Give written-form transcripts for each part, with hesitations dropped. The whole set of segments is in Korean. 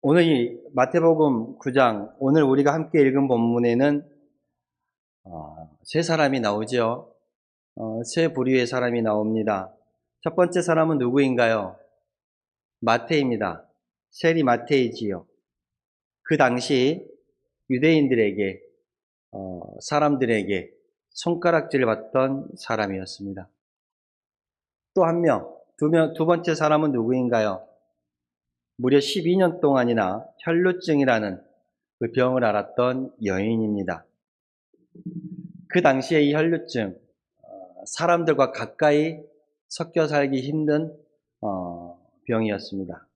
오늘 이 마태복음 9장, 오늘 우리가 함께 읽은 본문에는 세 사람이 나오죠. 세 부류의 사람이 나옵니다. 첫 번째 사람은 누구인가요? 마태입니다. 세리 마태이지요. 그 당시 유대인들에게, 사람들에게 손가락질을 받던 사람이었습니다. 또 한 명, 두 번째 사람은 누구인가요? 무려 12년 동안이나 혈루증이라는 그 병을 앓았던 여인입니다. 그 당시에 이 혈루증, 사람들과 가까이 섞여 살기 힘든 병이었습니다.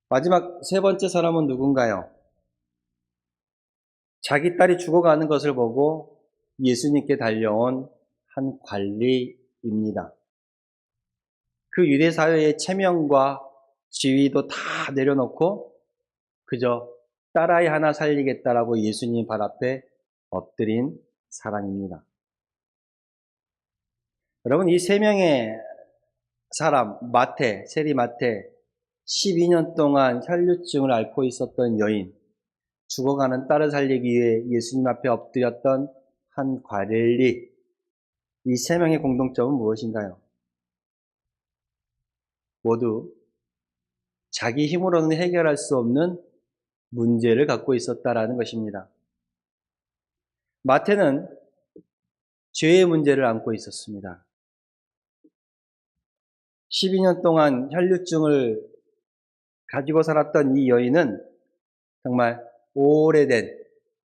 마지막 세 번째 사람은 누군가요? 자기 딸이 죽어가는 것을 보고 예수님께 달려온 한 관리입니다. 그 유대 사회의 체면과 지위도 다 내려놓고 그저 딸아이 하나 살리겠다라고 예수님 발 앞에 엎드린 사람입니다. 여러분, 이 세 명의 사람, 마태, 세리 마태, 12년 동안 혈루증을 앓고 있었던 여인, 죽어가는 딸을 살리기 위해 예수님 앞에 엎드렸던 한 관리, 이 세 명의 공통점은 무엇인가요? 모두 자기 힘으로는 해결할 수 없는 문제를 갖고 있었다라는 것입니다. 마태는 죄의 문제를 안고 있었습니다. 12년 동안 혈루증을 가지고 살았던 이 여인은 정말 오래된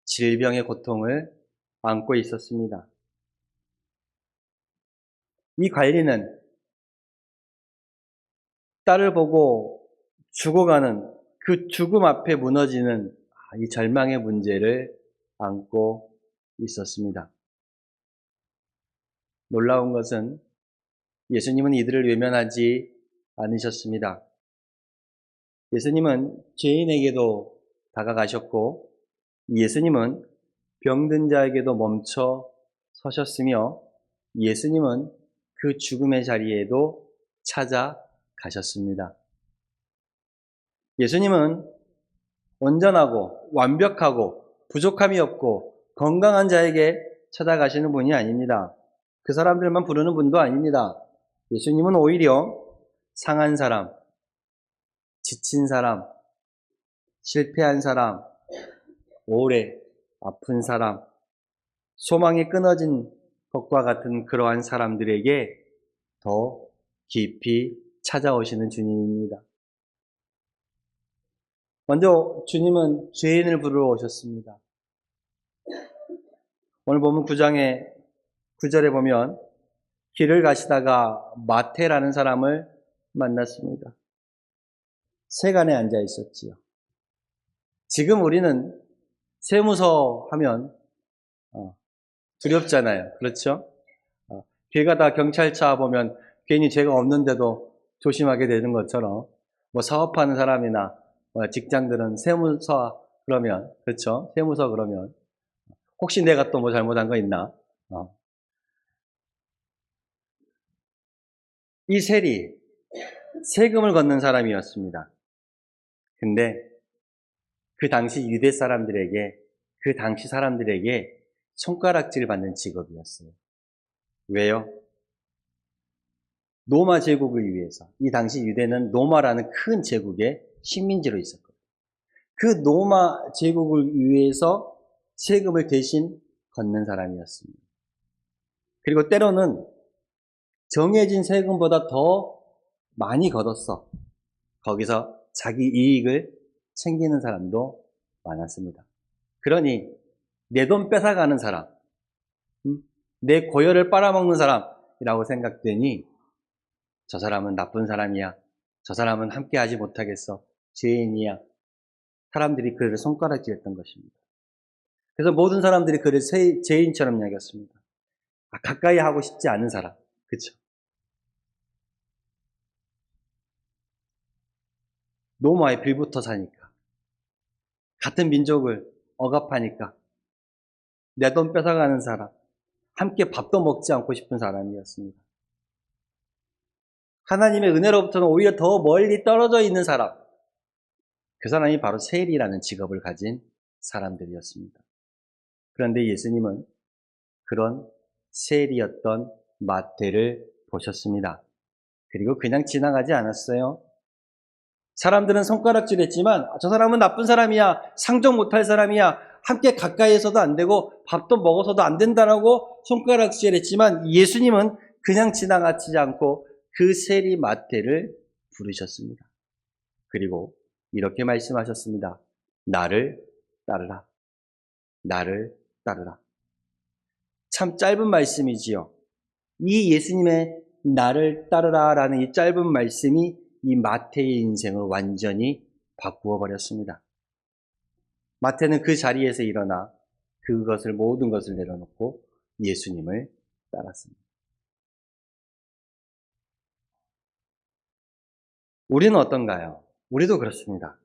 질병의 고통을 안고 있었습니다. 이 관리는 딸을 보고 죽어가는 그 죽음 앞에 무너지는 이 절망의 문제를 안고 있었습니다. 놀라운 것은 예수님은 이들을 외면하지 않으셨습니다. 예수님은 죄인에게도 다가가셨고 예수님은 병든 자에게도 멈춰 서셨으며 예수님은 그 죽음의 자리에도 찾아가셨습니다. 예수님은 온전하고 완벽하고 부족함이 없고 건강한 자에게 찾아가시는 분이 아닙니다. 그 사람들만 부르는 분도 아닙니다. 예수님은 오히려 상한 사람, 지친 사람, 실패한 사람, 오래 아픈 사람, 소망이 끊어진 것과 같은 그러한 사람들에게 더 깊이 찾아오시는 주님입니다. 먼저 주님은 죄인을 부르러 오셨습니다. 오늘 보면 9장의 9절에 보면 길을 가시다가 마태라는 사람을 만났습니다. 세간에 앉아 있었지요. 지금 우리는 세무서 하면 두렵잖아요. 그렇죠? 길 가다 경찰차 보면 괜히 죄가 없는데도 조심하게 되는 것처럼 뭐 사업하는 사람이나 직장들은 세무서 그러면, 그렇죠? 세무서 그러면 혹시 내가 또 뭐 잘못한 거 있나? 이 세리 세금을 걷는 사람이었습니다. 근데 그 당시 유대 사람들에게, 그 당시 사람들에게 손가락질 받는 직업이었어요. 왜요? 로마 제국을 위해서. 이 당시 유대는 로마라는 큰 제국의 식민지로 있었거든요. 그 로마 제국을 위해서 세금을 대신 걷는 사람이었습니다. 그리고 때로는 정해진 세금보다 더 많이 걷었어. 거기서 자기 이익을 챙기는 사람도 많았습니다. 그러니 내 돈 뺏어가는 사람, 내 고열을 빨아먹는 사람이라고 생각되니 저 사람은 나쁜 사람이야. 저 사람은 함께하지 못하겠어. 죄인이야. 사람들이 그를 손가락질했던 것입니다. 그래서 모든 사람들이 그를 죄인처럼 여겼습니다. 가까이 하고 싶지 않은 사람. 그렇죠? 로마에 빌붙어 사니까. 같은 민족을 억압하니까. 내 돈 뺏어가는 사람. 함께 밥도 먹지 않고 싶은 사람이었습니다. 하나님의 은혜로부터는 오히려 더 멀리 떨어져 있는 사람. 그 사람이 바로 세리라는 직업을 가진 사람들이었습니다. 그런데 예수님은 그런 세리였던 마태를 보셨습니다. 그리고 그냥 지나가지 않았어요. 사람들은 손가락질했지만 저 사람은 나쁜 사람이야, 상종 못할 사람이야, 함께 가까이에서도 안 되고 밥도 먹어서도 안 된다라고 손가락질했지만 예수님은 그냥 지나가지 않고 그 세리 마태를 부르셨습니다. 그리고 이렇게 말씀하셨습니다. 나를 따르라. 나를 따르라. 참 짧은 말씀이지요. 이 예수님의 나를 따르라라는 이 짧은 말씀이 이 마태의 인생을 완전히 바꾸어 버렸습니다. 마태는 그 자리에서 일어나 모든 것을 내려놓고 예수님을 따랐습니다. 우리는 어떤가요? 우리도 그렇습니다.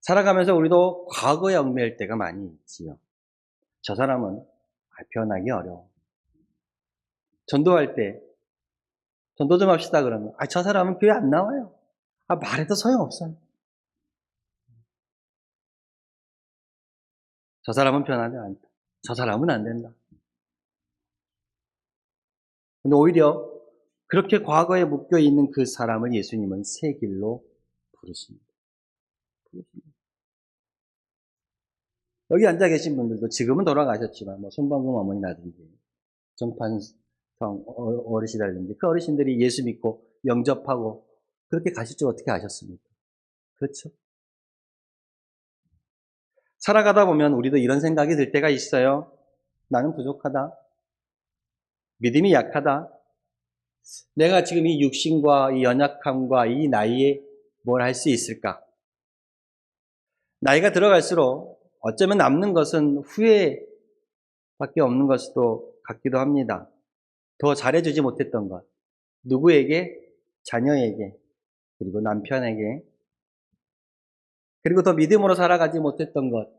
살아가면서 우리도 과거에 얽매일 때가 많이 있지요. 저 사람은 변하기 어려워. 전도할 때 전도 좀 합시다 그러면 저 사람은 교회 안 나와요. 말해도 소용없어요. 저 사람은 변하지 않다. 저 사람은 안 된다. 근데 오히려 그렇게 과거에 묶여 있는 그 사람을 예수님은 새 길로 부르십니다. 여기 앉아 계신 분들도 지금은 돌아가셨지만 손방금 어머니라든지 정판성 어르신이라든지 그 어르신들이 예수 믿고 영접하고 그렇게 가실 줄 어떻게 아셨습니까? 그렇죠? 살아가다 보면 우리도 이런 생각이 들 때가 있어요. 나는 부족하다. 믿음이 약하다. 내가 지금 이 육신과 이 연약함과 이 나이에 뭘 할 수 있을까? 나이가 들어갈수록 어쩌면 남는 것은 후회밖에 없는 것도 같기도 합니다. 더 잘해주지 못했던 것. 누구에게? 자녀에게. 그리고 남편에게. 그리고 더 믿음으로 살아가지 못했던 것.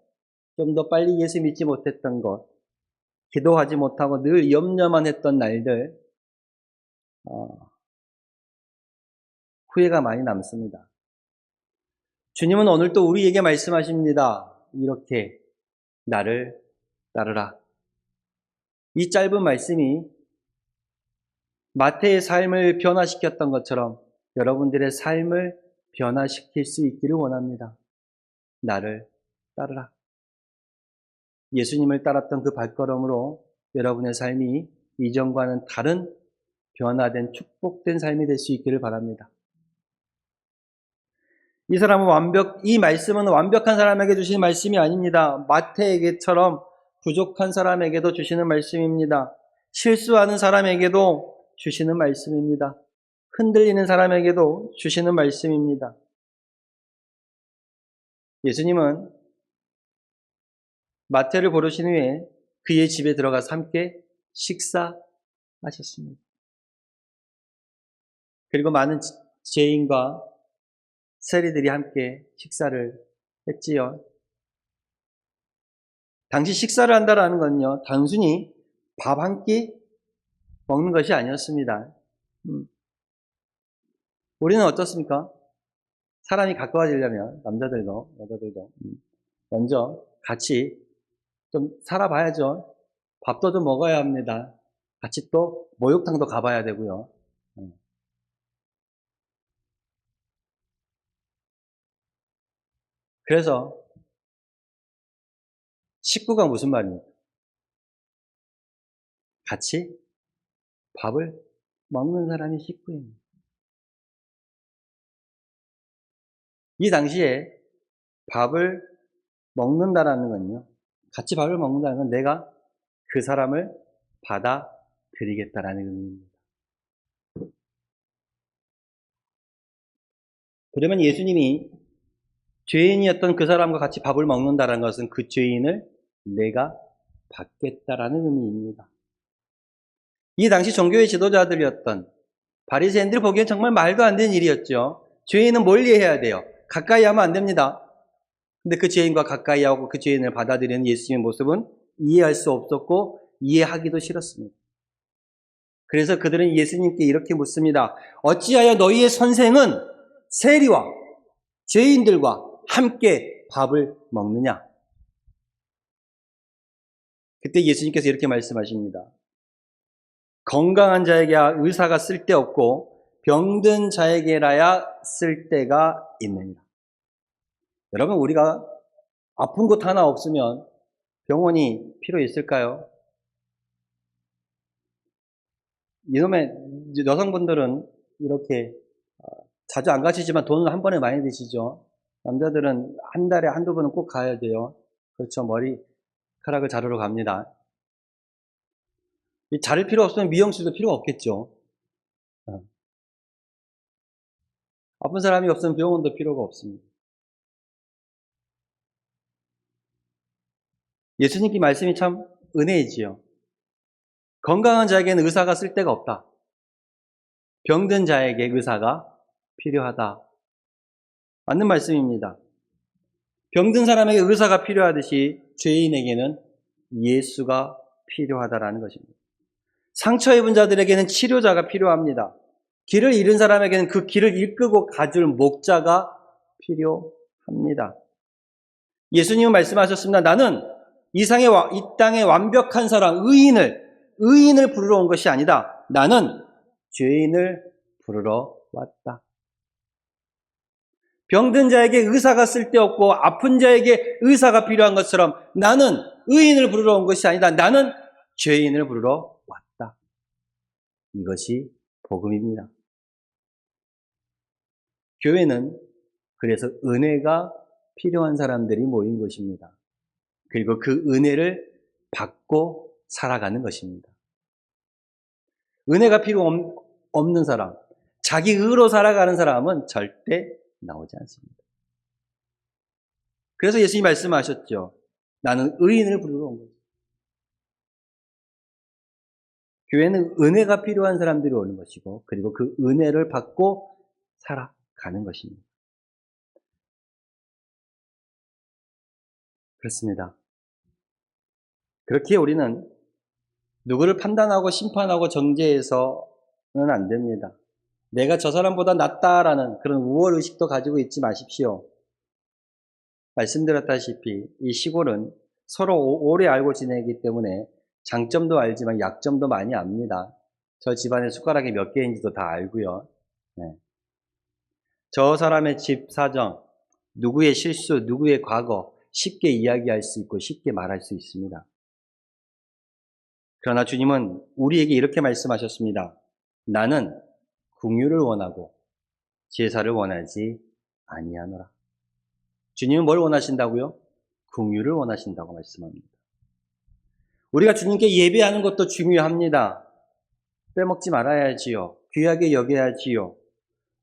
좀 더 빨리 예수 믿지 못했던 것. 기도하지 못하고 늘 염려만 했던 날들. 후회가 많이 남습니다. 주님은 오늘 또 우리에게 말씀하십니다. 이렇게 나를 따르라. 이 짧은 말씀이 마태의 삶을 변화시켰던 것처럼 여러분들의 삶을 변화시킬 수 있기를 원합니다. 나를 따르라. 예수님을 따랐던 그 발걸음으로 여러분의 삶이 이전과는 다른 변화된 축복된 삶이 될 수 있기를 바랍니다. 이 말씀은 완벽한 사람에게 주시는 말씀이 아닙니다. 마태에게처럼 부족한 사람에게도 주시는 말씀입니다. 실수하는 사람에게도 주시는 말씀입니다. 흔들리는 사람에게도 주시는 말씀입니다. 예수님은 마태를 부르신 후에 그의 집에 들어가서 함께 식사하셨습니다. 그리고 많은 죄인과 세리들이 함께 식사를 했지요. 당시 식사를 한다라는 건요, 단순히 밥 한 끼 먹는 것이 아니었습니다. 우리는 어떻습니까? 사람이 가까워지려면 남자들도 여자들도 먼저 같이 좀 살아봐야죠. 밥도 좀 먹어야 합니다. 같이 또 목욕탕도 가봐야 되고요. 그래서 식구가 무슨 말입니까? 같이 밥을 먹는 사람이 식구입니다. 이 당시에 밥을 먹는다라는 건요, 같이 밥을 먹는다는 건 내가 그 사람을 받아들이겠다라는 의미입니다. 그러면 예수님이 죄인이었던 그 사람과 같이 밥을 먹는다는 것은 그 죄인을 내가 받겠다라는 의미입니다. 이 당시 종교의 지도자들이었던 바리새인들 보기엔 정말 말도 안 되는 일이었죠. 죄인은 멀리 해야 돼요. 가까이 하면 안 됩니다. 근데 그 죄인과 가까이 하고 그 죄인을 받아들이는 예수님의 모습은 이해할 수 없었고 이해하기도 싫었습니다. 그래서 그들은 예수님께 이렇게 묻습니다. 어찌하여 너희의 선생은 세리와 죄인들과 함께 밥을 먹느냐? 그때 예수님께서 이렇게 말씀하십니다. 건강한 자에게 의사가 쓸데없고 병든 자에게라야 쓸데가 있느니라. 여러분, 우리가 아픈 곳 하나 없으면 병원이 필요 있을까요? 이놈의 여성분들은 이렇게 자주 안 가시지만 돈은 한 번에 많이 드시죠. 남자들은 한 달에 한두 번은 꼭 가야 돼요. 그렇죠. 머리카락을 자르러 갑니다. 자를 필요 없으면 미용실도 필요가 없겠죠. 아픈 사람이 없으면 병원도 필요가 없습니다. 예수님께 말씀이 참 은혜이지요. 건강한 자에게는 의사가 쓸 데가 없다. 병든 자에게 의사가 필요하다. 맞는 말씀입니다. 병든 사람에게 의사가 필요하듯이 죄인에게는 예수가 필요하다라는 것입니다. 상처 입은 자들에게는 치료자가 필요합니다. 길을 잃은 사람에게는 그 길을 이끌고 가줄 목자가 필요합니다. 예수님은 말씀하셨습니다. 나는 이 땅에 완벽한 사람, 의인을 부르러 온 것이 아니다. 나는 죄인을 부르러 왔다. 병든 자에게 의사가 쓸데없고 아픈 자에게 의사가 필요한 것처럼 나는 의인을 부르러 온 것이 아니다. 나는 죄인을 부르러 왔다. 이것이 복음입니다. 교회는 그래서 은혜가 필요한 사람들이 모인 곳입니다. 그리고 그 은혜를 받고 살아가는 것입니다. 은혜가 필요 없는 사람, 자기 의로 살아가는 사람은 절대 나오지 않습니다. 그래서 예수님이 말씀하셨죠. 나는 의인을 부르러 온 거죠. 교회는 은혜가 필요한 사람들이 오는 것이고, 그리고 그 은혜를 받고 살아가는 것입니다. 그렇습니다. 그렇게 우리는 누구를 판단하고 심판하고 정죄해서는 안 됩니다. 내가 저 사람보다 낫다라는 그런 우월의식도 가지고 있지 마십시오. 말씀드렸다시피 이 시골은 서로 오래 알고 지내기 때문에 장점도 알지만 약점도 많이 압니다. 저 집안에 숟가락이 몇 개인지도 다 알고요. 네. 저 사람의 집 사정, 누구의 실수, 누구의 과거 쉽게 이야기할 수 있고 쉽게 말할 수 있습니다. 그러나 주님은 우리에게 이렇게 말씀하셨습니다. 나는 긍휼을 원하고 제사를 원하지 아니하노라. 주님은 뭘 원하신다고요? 긍휼을 원하신다고 말씀합니다. 우리가 주님께 예배하는 것도 중요합니다. 빼먹지 말아야지요. 귀하게 여겨야지요.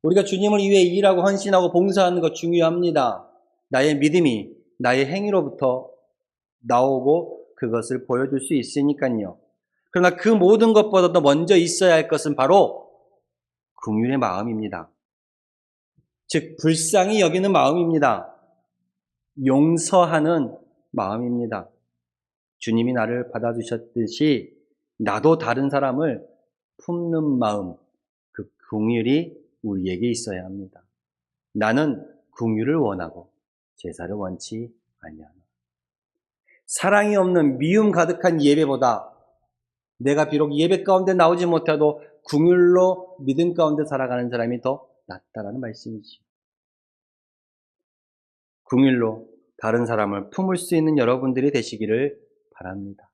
우리가 주님을 위해 일하고 헌신하고 봉사하는 것 중요합니다. 나의 믿음이 나의 행위로부터 나오고 그것을 보여줄 수 있으니까요. 그러나 그 모든 것보다도 먼저 있어야 할 것은 바로 긍휼의 마음입니다. 즉 불쌍히 여기는 마음입니다. 용서하는 마음입니다. 주님이 나를 받아주셨듯이 나도 다른 사람을 품는 마음, 그 긍휼이 우리에게 있어야 합니다. 나는 긍휼을 원하고 제사를 원치 아니하노라. 사랑이 없는 미움 가득한 예배보다 내가 비록 예배 가운데 나오지 못해도 긍휼로 믿음 가운데 살아가는 사람이 더 낫다라는 말씀이지요. 긍휼로 다른 사람을 품을 수 있는 여러분들이 되시기를 바랍니다.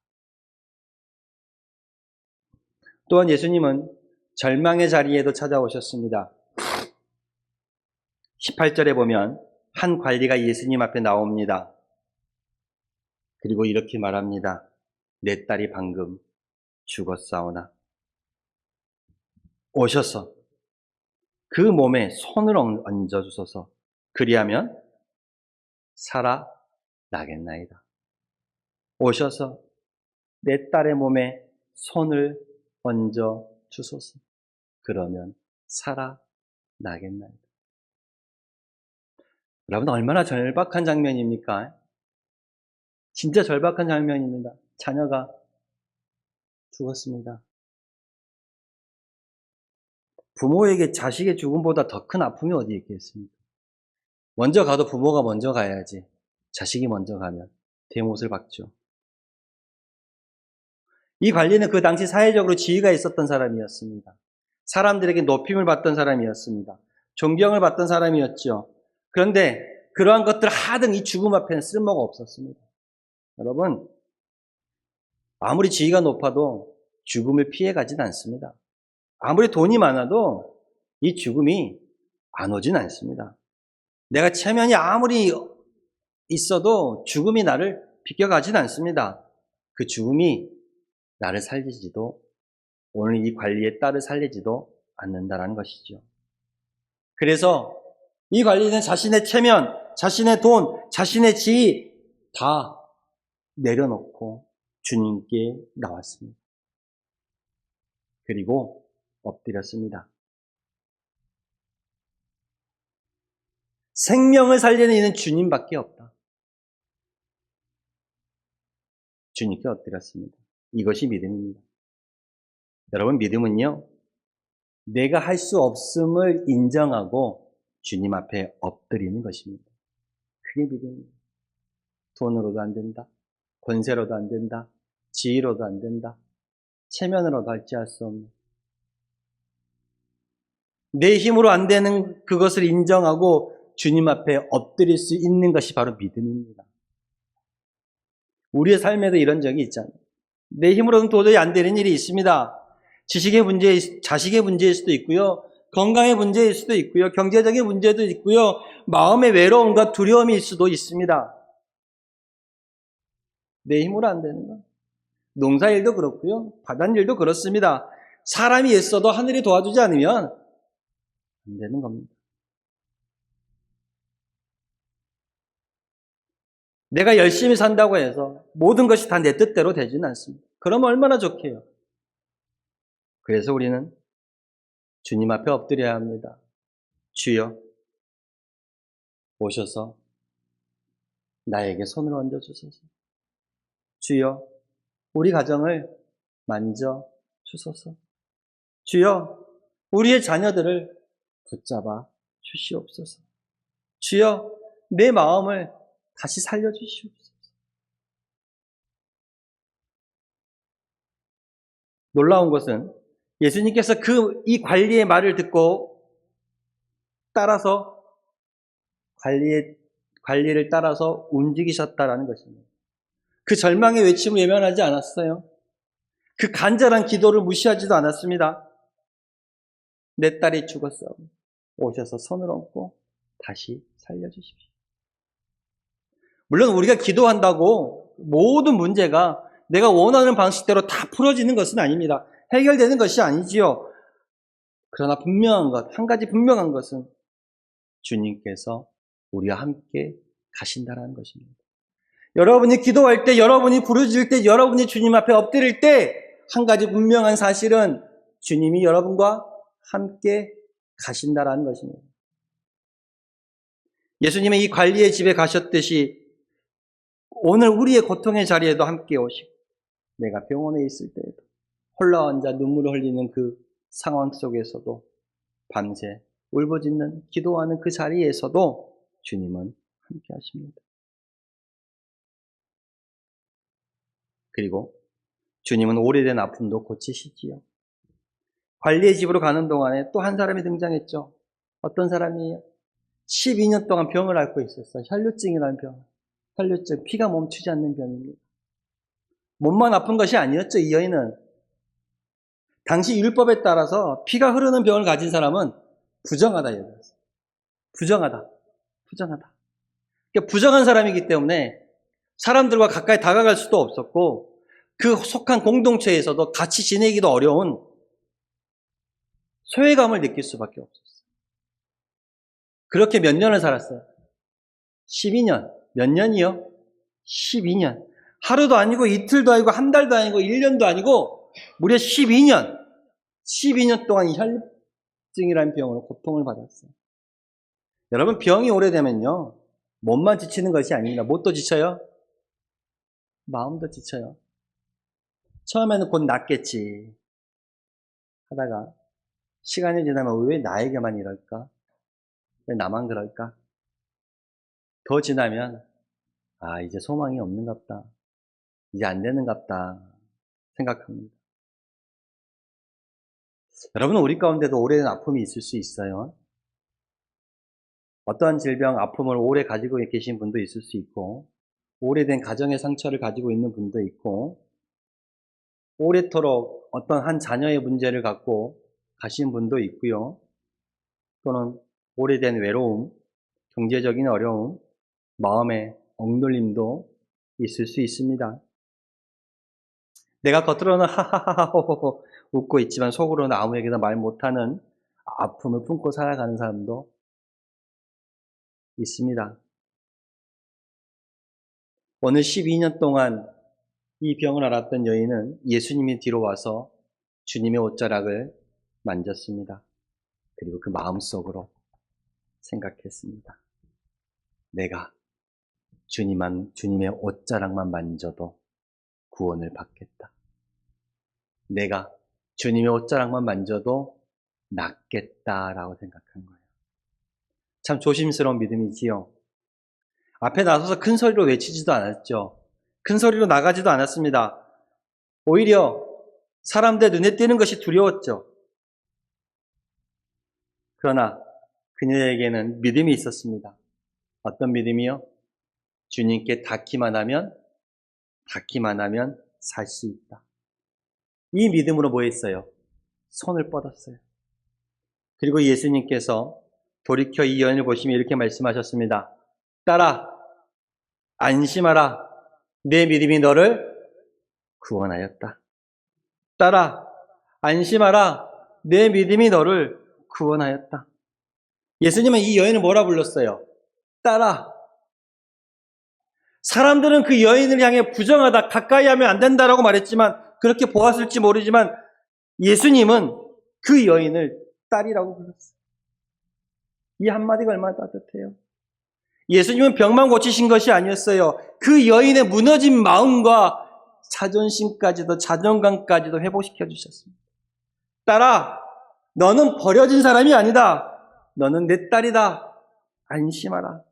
또한 예수님은 절망의 자리에도 찾아오셨습니다. 18절에 보면 한 관리가 예수님 앞에 나옵니다. 그리고 이렇게 말합니다. 내 딸이 방금 죽었사오나. 오셔서 그 몸에 손을 얹어주소서. 그리하면 살아나겠나이다. 오셔서 내 딸의 몸에 손을 얹어주소서. 그러면 살아나겠나이다. 여러분 얼마나 절박한 장면입니까? 진짜 절박한 장면입니다. 자녀가 죽었습니다. 부모에게 자식의 죽음보다 더 큰 아픔이 어디 있겠습니까? 먼저 가도 부모가 먼저 가야지. 자식이 먼저 가면 대못을 박죠. 이 관리는 그 당시 사회적으로 지위가 있었던 사람이었습니다. 사람들에게 높임을 받던 사람이었습니다. 존경을 받던 사람이었죠. 그런데 그러한 것들 하등 이 죽음 앞에는 쓸모가 없었습니다. 여러분, 아무리 지위가 높아도 죽음을 피해가진 않습니다. 아무리 돈이 많아도 이 죽음이 안 오진 않습니다. 내가 체면이 아무리 있어도 죽음이 나를 비껴가진 않습니다. 그 죽음이 나를 살리지도, 오늘 이 관리의 딸을 살리지도 않는다라는 것이죠. 그래서 이 관리는 자신의 체면, 자신의 돈, 자신의 지위 다 내려놓고 주님께 나왔습니다. 그리고 엎드렸습니다. 생명을 살리는 이는 주님밖에 없다. 주님께 엎드렸습니다. 이것이 믿음입니다. 여러분, 믿음은요, 내가 할 수 없음을 인정하고 주님 앞에 엎드리는 것입니다. 그게 믿음입니다. 돈으로도 안 된다. 권세로도 안 된다. 지위로도 안 된다. 체면으로도 할지 할 수 없는. 내 힘으로 안 되는 그것을 인정하고 주님 앞에 엎드릴 수 있는 것이 바로 믿음입니다. 우리의 삶에도 이런 적이 있잖아요. 내 힘으로는 도저히 안 되는 일이 있습니다. 지식의 문제, 자식의 문제일 수도 있고요. 건강의 문제일 수도 있고요. 경제적인 문제도 있고요. 마음의 외로움과 두려움일 수도 있습니다. 내 힘으로 안 되는 거. 농사일도 그렇고요. 바닷일도 그렇습니다. 사람이 애써도 하늘이 도와주지 않으면 안 되는 겁니다. 내가 열심히 산다고 해서 모든 것이 다 내 뜻대로 되지는 않습니다. 그러면 얼마나 좋게요. 그래서 우리는 주님 앞에 엎드려야 합니다. 주여, 오셔서 나에게 손을 얹어주소서. 주여, 우리 가정을 만져주소서. 주여, 우리의 자녀들을 붙잡아 주시옵소서. 주여, 내 마음을 다시 살려주시옵소서. 놀라운 것은 예수님께서 이 관리의 말을 듣고 따라서 관리를 따라서 움직이셨다라는 것입니다. 그 절망의 외침을 외면하지 않았어요. 그 간절한 기도를 무시하지도 않았습니다. 내 딸이 죽었어. 오셔서 손을 얹고 다시 살려주십시오. 물론 우리가 기도한다고 모든 문제가 내가 원하는 방식대로 다 풀어지는 것은 아닙니다. 해결되는 것이 아니지요. 그러나 분명한 것, 한 가지 분명한 것은 주님께서 우리와 함께 가신다는 것입니다. 여러분이 기도할 때, 여러분이 부르짖을 때, 여러분이 주님 앞에 엎드릴 때 한 가지 분명한 사실은 주님이 여러분과 함께 가신다는 것입니다. 예수님의 이 관리의 집에 가셨듯이 오늘 우리의 고통의 자리에도 함께 오시고 내가 병원에 있을 때에도 홀라 앉아 눈물을 흘리는 그 상황 속에서도 밤새 울부짖는 기도하는 그 자리에서도 주님은 함께 하십니다. 그리고 주님은 오래된 아픔도 고치시지요. 관리의 집으로 가는 동안에 또 한 사람이 등장했죠. 어떤 사람이에요? 12년 동안 병을 앓고 있었어요. 혈류증이라는 병. 혈류증, 피가 멈추지 않는 병입니다. 몸만 아픈 것이 아니었죠, 이 여인은. 당시 율법에 따라서 피가 흐르는 병을 가진 사람은 부정하다 얘기했어요. 부정하다. 그러니까 부정한 사람이기 때문에 사람들과 가까이 다가갈 수도 없었고 그 속한 공동체에서도 같이 지내기도 어려운 소외감을 느낄 수밖에 없었어요. 그렇게 몇 년을 살았어요? 12년. 몇 년이요? 12년. 하루도 아니고 이틀도 아니고 한 달도 아니고 1년도 아니고 무려 12년. 12년 동안 이 혈증이라는 병으로 고통을 받았어요. 여러분, 병이 오래되면요, 몸만 지치는 것이 아닙니다. 뭣도 지쳐요? 마음도 지쳐요. 처음에는 곧 낫겠지 하다가 시간이 지나면 왜 나에게만 이럴까? 왜 나만 그럴까? 더 지나면 이제 소망이 없는갑다. 이제 안 되는갑다 생각합니다. 여러분, 우리 가운데도 오래된 아픔이 있을 수 있어요. 어떠한 질병, 아픔을 오래 가지고 계신 분도 있을 수 있고, 오래된 가정의 상처를 가지고 있는 분도 있고, 오래도록 어떤 한 자녀의 문제를 갖고 가신 분도 있고요. 또는 오래된 외로움, 경제적인 어려움, 마음의 억눌림도 있을 수 있습니다. 내가 겉으로는 하하하하 웃고 있지만 속으로는 아무에게도 말 못하는 아픔을 품고 살아가는 사람도 있습니다. 오늘 12년 동안 이 병을 앓았던 여인은 예수님이 뒤로 와서 주님의 옷자락을 만졌습니다. 그리고 그 마음속으로 생각했습니다. 내가 주님의 옷자락만 만져도 구원을 받겠다. 내가 주님의 옷자락만 만져도 낫겠다라고 생각한 거예요. 참 조심스러운 믿음이지요. 앞에 나서서 큰 소리로 외치지도 않았죠. 큰 소리로 나가지도 않았습니다. 오히려 사람들 눈에 띄는 것이 두려웠죠. 그러나 그녀에게는 믿음이 있었습니다. 어떤 믿음이요? 주님께 닿기만 하면 살 수 있다. 이 믿음으로 뭐 했어요? 손을 뻗었어요. 그리고 예수님께서 돌이켜 이 여인을 보시며 이렇게 말씀하셨습니다. 딸아, 안심하라. 내 믿음이 너를 구원하였다. 딸아, 안심하라. 내 믿음이 너를 구원하였다. 예수님은 이 여인을 뭐라 불렀어요? 딸아. 사람들은 그 여인을 향해 부정하다, 가까이 하면 안 된다라고 말했지만, 그렇게 보았을지 모르지만 예수님은 그 여인을 딸이라고 불렀어요. 이 한마디가 얼마나 따뜻해요. 예수님은 병만 고치신 것이 아니었어요. 그 여인의 무너진 마음과 자존심까지도, 자존감까지도 회복시켜 주셨습니다. 딸아, 너는 버려진 사람이 아니다. 너는 내 딸이다. 안심하라.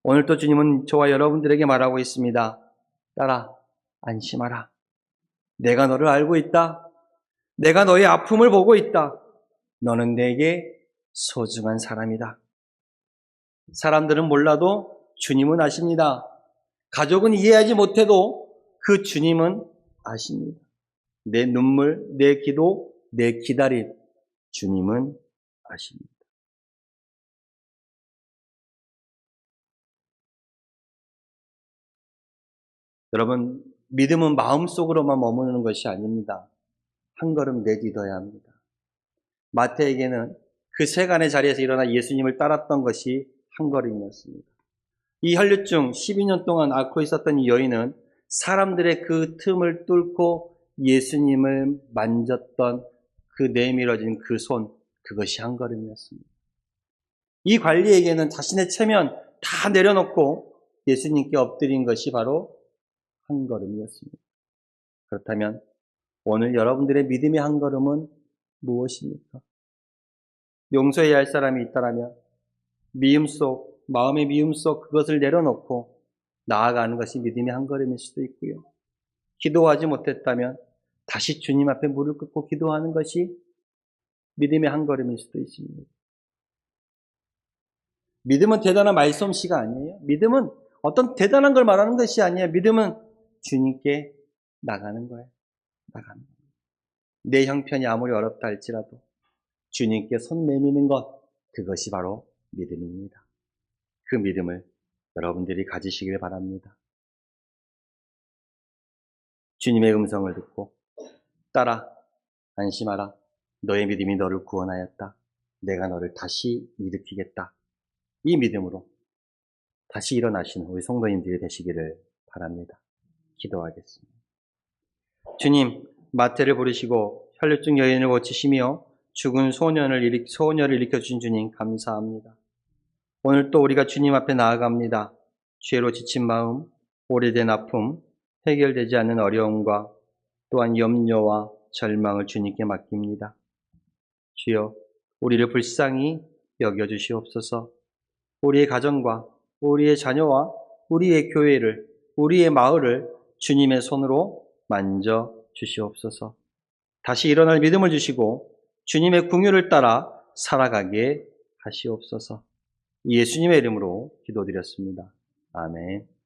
오늘 또 주님은 저와 여러분들에게 말하고 있습니다. 딸아, 안심하라. 내가 너를 알고 있다. 내가 너의 아픔을 보고 있다. 너는 내게 소중한 사람이다. 사람들은 몰라도 주님은 아십니다. 가족은 이해하지 못해도 그 주님은 아십니다. 내 눈물, 내 기도, 내 기다림, 주님은 아십니다. 여러분, 믿음은 마음속으로만 머무르는 것이 아닙니다. 한 걸음 내딛어야 합니다. 마태에게는 그 세간의 자리에서 일어나 예수님을 따랐던 것이 한 걸음이었습니다. 이 혈류증 12년 동안 앓고 있었던 이 여인은 사람들의 그 틈을 뚫고 예수님을 만졌던 그 내밀어진 그 손, 그것이 한 걸음이었습니다. 이 관리에게는 자신의 체면 다 내려놓고 예수님께 엎드린 것이 바로 한 걸음이었습니다. 그렇다면 오늘 여러분들의 믿음의 한 걸음은 무엇입니까? 용서해야 할 사람이 있다면 마음의 미움 속 그것을 내려놓고 나아가는 것이 믿음의 한 걸음일 수도 있고요. 기도하지 못했다면 다시 주님 앞에 무릎 꿇고 기도하는 것이 믿음의 한 걸음일 수도 있습니다. 믿음은 대단한 말솜씨가 아니에요. 믿음은 어떤 대단한 걸 말하는 것이 아니에요. 믿음은 주님께 나가는 거예요. 나가는 거예요. 내 형편이 아무리 어렵다 할지라도 주님께 손 내미는 것, 그것이 바로 믿음입니다. 그 믿음을 여러분들이 가지시길 바랍니다. 주님의 음성을 듣고 딸아, 안심하라. 너의 믿음이 너를 구원하였다. 내가 너를 다시 일으키겠다. 이 믿음으로 다시 일어나시는 우리 성도님들이 되시기를 바랍니다. 기도하겠습니다. 주님, 마태를 부르시고 혈류증 여인을 고치시며 죽은 소년을 일으켜주신 주님 감사합니다. 오늘 또 우리가 주님 앞에 나아갑니다. 죄로 지친 마음, 오래된 아픔, 해결되지 않는 어려움과 또한 염려와 절망을 주님께 맡깁니다. 주여, 우리를 불쌍히 여겨주시옵소서. 우리의 가정과 우리의 자녀와 우리의 교회를, 우리의 마을을 주님의 손으로 만져 주시옵소서. 다시 일어날 믿음을 주시고 주님의 궁유를 따라 살아가게 하시옵소서. 예수님의 이름으로 기도드렸습니다. 아멘.